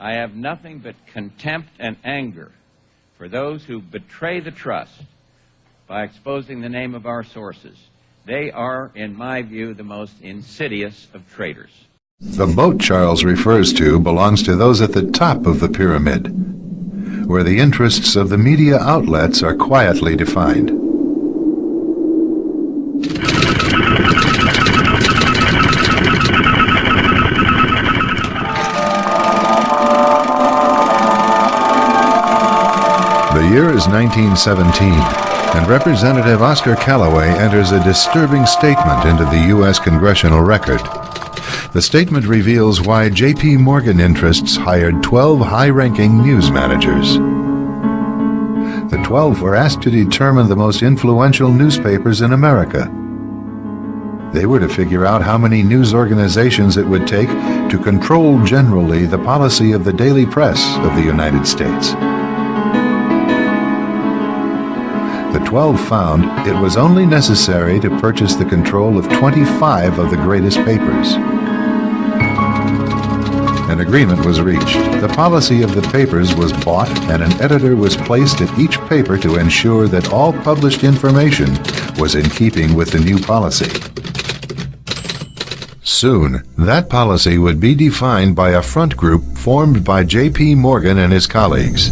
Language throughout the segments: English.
I have nothing but contempt and anger for those who betray the trust by exposing the name of our sources. They are, in my view, the most insidious of traitors. The boat Charles refers to belongs to those at the top of the pyramid, where the interests of the media outlets are quietly defined. The year is 1917, and Representative Oscar Callaway enters a disturbing statement into the U.S. Congressional Record. The statement reveals why J.P. Morgan interests hired 12 high-ranking news managers. The 12 were asked to determine the most influential newspapers in America. They were to figure out how many news organizations it would take to control generally the policy of the daily press of the United States. The 12 found it was only necessary to purchase the control of 25 of the greatest papers. An agreement was reached. The policy of the papers was bought, and an editor was placed at each paper to ensure that all published information was in keeping with the new policy. Soon, that policy would be defined by a front group formed by J.P. Morgan and his colleagues.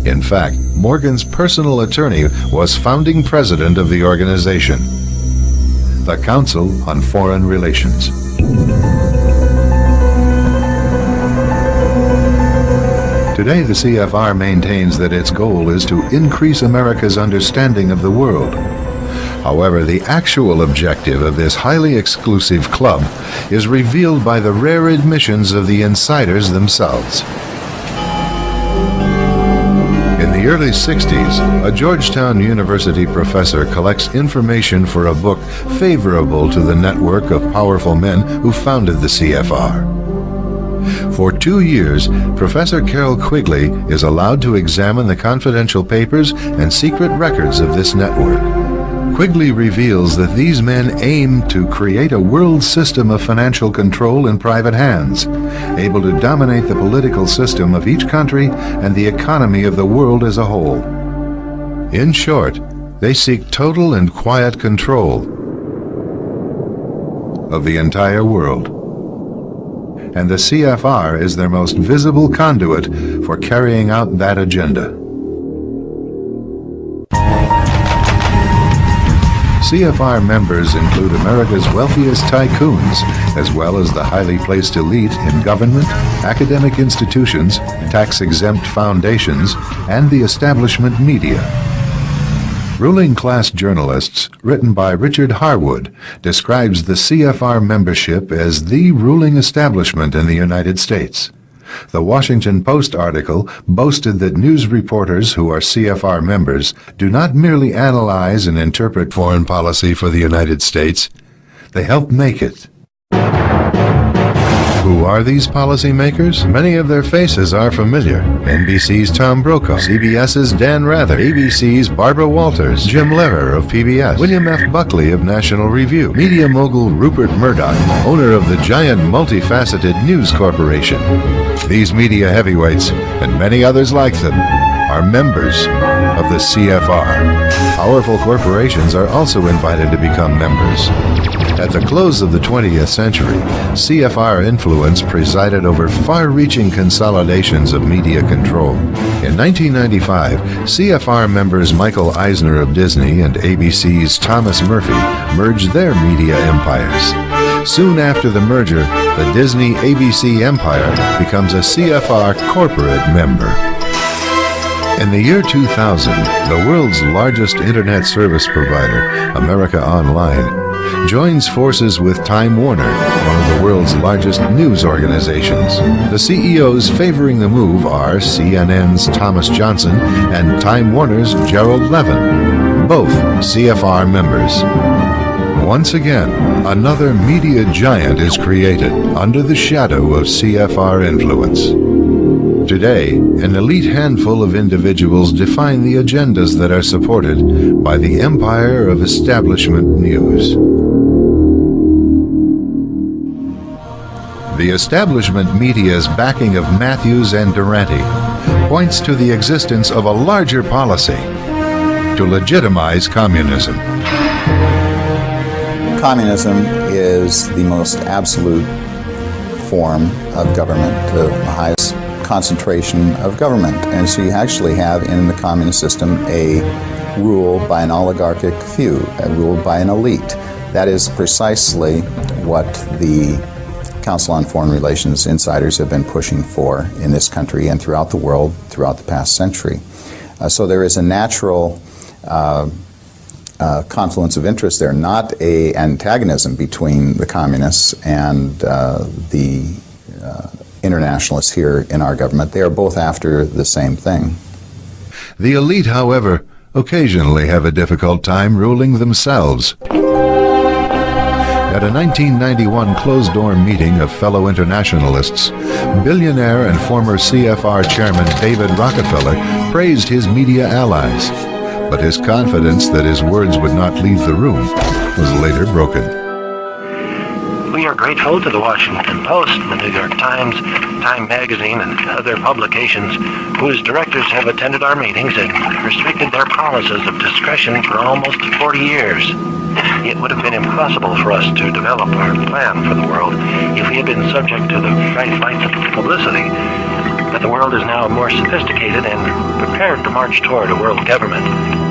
In fact, Morgan's personal attorney was founding president of the organization, the Council on Foreign Relations. Today, the CFR maintains that its goal is to increase America's understanding of the world. However, the actual objective of this highly exclusive club is revealed by the rare admissions of the insiders themselves. In the early 60s, a Georgetown University professor collects information for a book favorable to the network of powerful men who founded the CFR. For 2 years, Professor Carroll Quigley is allowed to examine the confidential papers and secret records of this network. Quigley reveals that these men aim to create a world system of financial control in private hands, able to dominate the political system of each country and the economy of the world as a whole. In short, they seek total and quiet control of the entire world. And the CFR is their most visible conduit for carrying out that agenda. CFR members include America's wealthiest tycoons, as well as the highly placed elite in government, academic institutions, tax-exempt foundations, and the establishment media. Ruling Class Journalists, written by Richard Harwood, describes the CFR membership as the ruling establishment in the United States. The Washington Post article boasted that news reporters who are CFR members do not merely analyze and interpret foreign policy for the United States, they help make it. Who are these policymakers? Many of their faces are familiar. NBC's Tom Brokaw, CBS's Dan Rather, ABC's Barbara Walters, Jim Lehrer of PBS, William F. Buckley of National Review, media mogul Rupert Murdoch, owner of the giant multifaceted News Corporation. These media heavyweights, and many others like them, are members of the CFR. Powerful corporations are also invited to become members. At the close of the 20th century, CFR influence presided over far-reaching consolidations of media control. In 1995, CFR members Michael Eisner of Disney and ABC's Thomas Murphy merged their media empires. Soon after the merger, the Disney-ABC empire becomes a CFR corporate member. In the year 2000, the world's largest internet service provider, America Online, joins forces with Time Warner, one of the world's largest news organizations. The CEOs favoring the move are CNN's Thomas Johnson and Time Warner's Gerald Levin, both CFR members. Once again, another media giant is created under the shadow of CFR influence. Today, an elite handful of individuals define the agendas that are supported by the empire of establishment news. The establishment media's backing of Matthews and Durante points to the existence of a larger policy to legitimize communism. Communism is the most absolute form of government, the highest concentration of government. And so you actually have in the communist system a rule by an oligarchic few, a rule by an elite. That is precisely what the Council on Foreign Relations insiders have been pushing for in this country and throughout the world throughout the past century. So there is a natural confluence of interest there, not an antagonism between the communists and the internationalists here in our government. They are both after the same thing. The elite, however, occasionally have a difficult time ruling themselves. At a 1991 closed-door meeting of fellow internationalists, billionaire and former CFR chairman David Rockefeller praised his media allies, but his confidence that his words would not leave the room was later broken. We are grateful to the Washington Post, the New York Times, Time Magazine, and other publications whose directors have attended our meetings and restricted their promises of discretion for almost 40 years. It would have been impossible for us to develop our plan for the world if we had been subject to the bright lights of publicity. But the world is now more sophisticated and prepared to march toward a world government.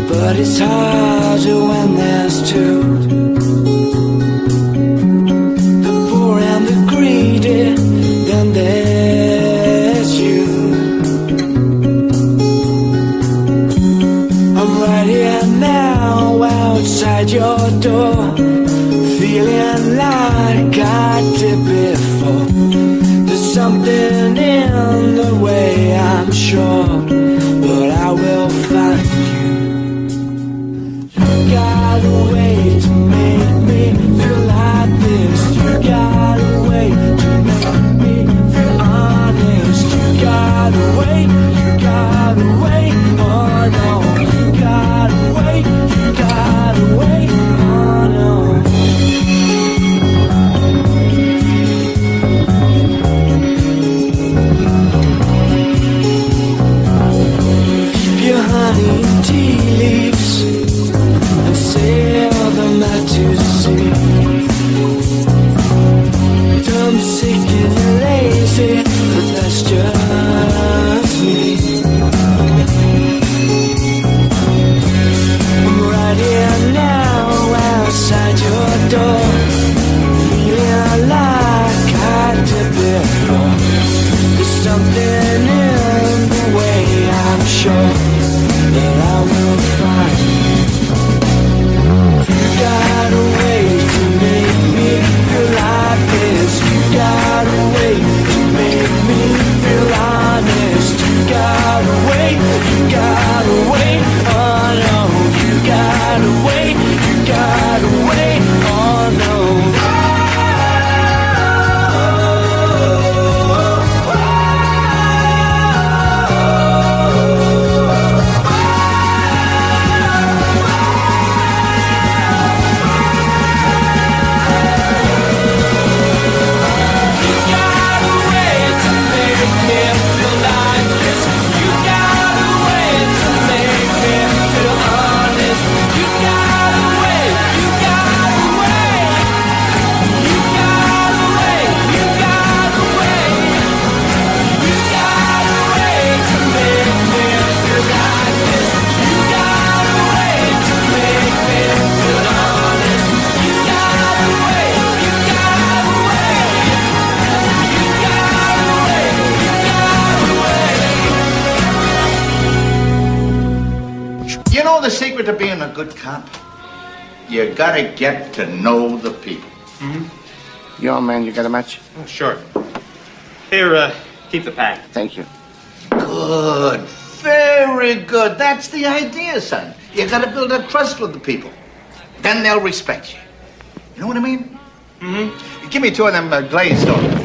But it's harder when there's two. The poor and the greedy, then there's you. I'm right here now outside your door, feeling like I did before. There's something in the way, I'm sure, but I will find you. You got a way to make me feel like this. You got a way to make me feel honest. You got a way, you got a way, oh no. You got a way, you got a way, oh no. the secret to being a good cop? You gotta get to know the people. Yo, man, you got a match? Oh, sure. Here, keep the pack. Thank you. Good. Very good. That's the idea, son. You gotta build a trust with the people. Then they'll respect you. You know what I mean? Mm-hmm. Give me two of them glazed doors.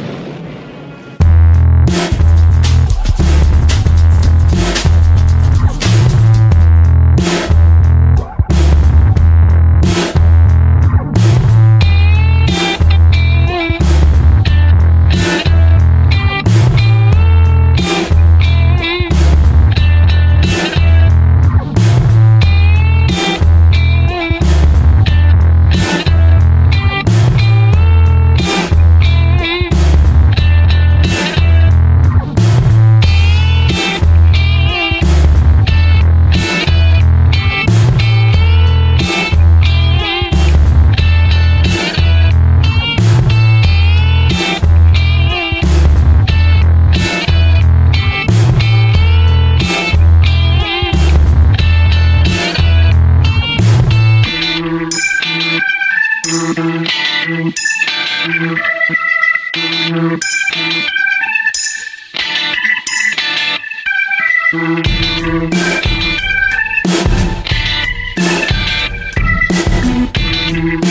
Thank you.